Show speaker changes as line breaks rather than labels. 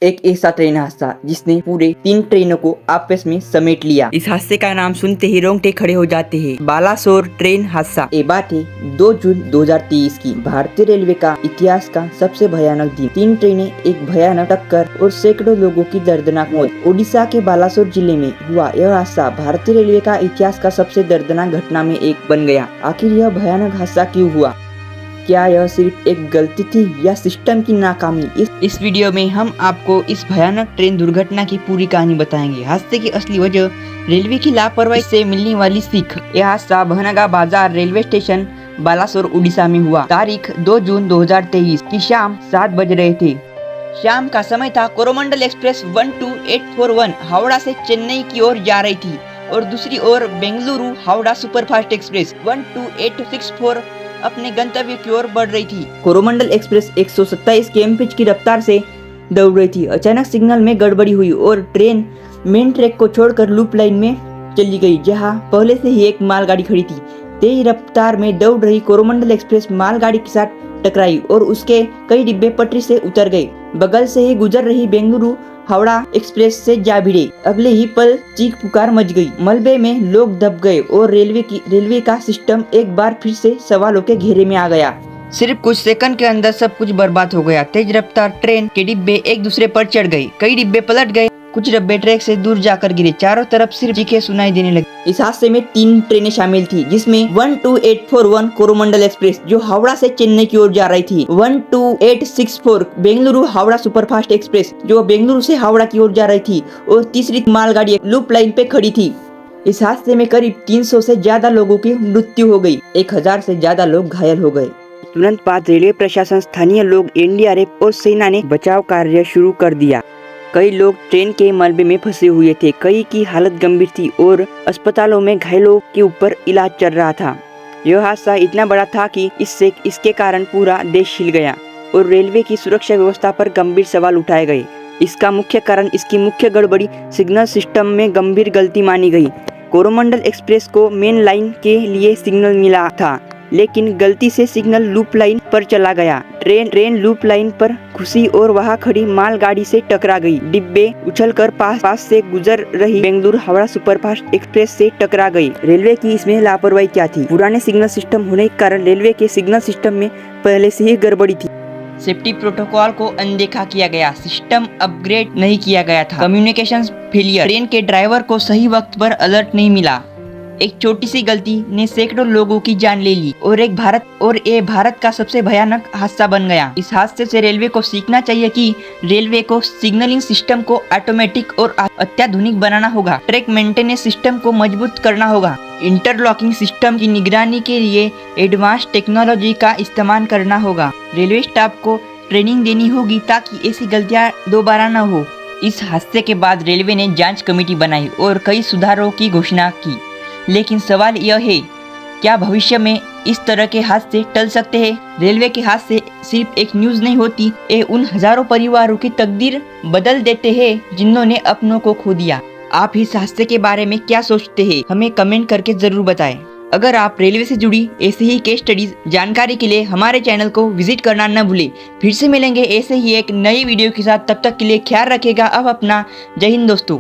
एक ऐसा ट्रेन हादसा जिसने पूरे 3 ट्रेनों को आपस में समेट लिया। इस हादसे का नाम सुनते ही रोंगटे खड़े हो जाते हैं। बालासोर ट्रेन हादसा। ये बात है 2 जून 2023 की। भारतीय रेलवे का इतिहास का सबसे भयानक दिन। 3 ट्रेनें, एक भयानक टक्कर और सैकड़ों लोगों की दर्दनाक मौत। ओडिशा के बालासोर जिले में हुआ यह हादसा भारतीय रेलवे का इतिहास का सबसे दर्दनाक घटना में एक बन गया। आखिर यह भयानक हादसा क्यों हुआ? क्या यह सिर्फ एक गलती थी या सिस्टम की नाकामी? इस वीडियो में हम आपको इस भयानक ट्रेन दुर्घटना की पूरी कहानी बताएंगे। हादसे की असली वजह, रेलवे की लापरवाही से मिलने वाली सीख। यह हादसा भनगा बाजार रेलवे स्टेशन बालासोर उड़ीसा में हुआ। तारीख 2 जून 2023 की शाम 7 बज रहे थे। शाम का समय था। कोरोमंडल एक्सप्रेस 12841 हावड़ा से चेन्नई की ओर जा रही थी और दूसरी ओर बेंगलुरु हावड़ा सुपरफास्ट एक्सप्रेस 12864 अपने गंतव्य की ओर बढ़ रही थी। कोरोमंडल एक्सप्रेस 127 kmph की रफ्तार से दौड़ रही थी। अचानक सिग्नल में गड़बड़ी हुई और ट्रेन मेन ट्रैक को छोड़कर लूप लाइन में चली गई, जहां पहले से ही एक मालगाड़ी खड़ी थी। तेज रफ्तार में दौड़ रही कोरोमंडल एक्सप्रेस मालगाड़ी के साथ टकराई और उसके कई डिब्बे पटरी से उतर गए। बगल से ही गुजर रही बेंगलुरु हावड़ा एक्सप्रेस से जा भिड़े। अगले ही पल चीख पुकार मच गई। मलबे में लोग दब गए और रेलवे का सिस्टम एक बार फिर से सवालों के घेरे में आ गया। सिर्फ कुछ सेकंड के अंदर सब कुछ बर्बाद हो गया। तेज रफ्तार ट्रेन के डिब्बे एक दूसरे पर चढ़ गए, कई डिब्बे पलट गए, कुछ डिब्बे ट्रैक से दूर जाकर गिरे। चारों तरफ सिर्फ चीखें सुनाई देने लगी। इस हादसे में 3 ट्रेनें शामिल थी, जिसमें 12841 कोरोमंडल एक्सप्रेस जो हावड़ा से चेन्नई की ओर जा रही थी, 12864 बेंगलुरु हावड़ा सुपरफास्ट एक्सप्रेस जो बेंगलुरु से हावड़ा की ओर जा रही थी और तीसरी मालगाड़ी लूप लाइन पे खड़ी थी। इस हादसे में करीब 300 से ज्यादा लोगों की मृत्यु हो गई, 1000 से ज्यादा लोग घायल हो गए। तुरंत बाद रेलवे प्रशासन, स्थानीय लोग, एनडीआरएफ और सेना ने बचाव कार्य शुरू कर दिया। कई लोग ट्रेन के मलबे में फंसे हुए थे, कई की हालत गंभीर थी और अस्पतालों में घायलों के ऊपर इलाज चल रहा था। यह हादसा इतना बड़ा था कि इसके कारण पूरा देश हिल गया और रेलवे की सुरक्षा व्यवस्था पर गंभीर सवाल उठाए गए। इसका मुख्य कारण इसकी मुख्य गड़बड़ी सिग्नल सिस्टम में गंभीर गलती मानी गई। कोरोमंडल एक्सप्रेस को मेन लाइन के लिए सिग्नल मिला था, लेकिन गलती से सिग्नल लूप लाइन पर चला गया। ट्रेन लूप लाइन पर घुसी और वहां खड़ी मालगाड़ी से टकरा गई। डिब्बे उछलकर पास से गुजर रही बेंगलुरु हावड़ा सुपरफास्ट एक्सप्रेस से टकरा गई। रेलवे की इसमें लापरवाही क्या थी? पुराने सिग्नल सिस्टम होने के कारण रेलवे के सिग्नल सिस्टम में पहले से ही गड़बड़ी थी। सेफ्टी प्रोटोकॉल को अनदेखा किया गया, सिस्टम अपग्रेड नहीं किया गया था, कम्युनिकेशन फेलियर, ट्रेन के ड्राइवर को सही वक्त पर अलर्ट नहीं मिला। एक छोटी सी गलती ने सैकड़ों लोगों की जान ले ली और ये भारत का सबसे भयानक हादसा बन गया। इस हादसे से रेलवे को सीखना चाहिए कि रेलवे को सिग्नलिंग सिस्टम को ऑटोमेटिक और अत्याधुनिक बनाना होगा। ट्रैक मेंटेनेंस सिस्टम को मजबूत करना होगा। इंटरलॉकिंग सिस्टम की निगरानी के लिए एडवांस टेक्नोलॉजी का इस्तेमाल करना होगा। रेलवे स्टाफ को ट्रेनिंग देनी होगी ताकि ऐसी गलतियां दोबारा न हो। इस हादसे के बाद रेलवे ने जांच कमेटी बनाई और कई सुधारों की घोषणा की, लेकिन सवाल यह है, क्या भविष्य में इस तरह के हादसे टल सकते हैं? रेलवे के हादसे सिर्फ एक न्यूज़ नहीं होती, ये उन हजारों परिवारों की तकदीर बदल देते हैं जिन्होंने अपनों को खो दिया। आप इस हादसे के बारे में क्या सोचते हैं? हमें कमेंट करके जरूर बताएं। अगर आप रेलवे से जुड़ी ऐसे ही केस स्टडीज जानकारी के लिए हमारे चैनल को विजिट करना न भूलें। फिर से मिलेंगे ऐसे ही एक नई वीडियो के साथ, तब तक के लिए ख्याल रखिएगा अब अपना। जय हिंद दोस्तों।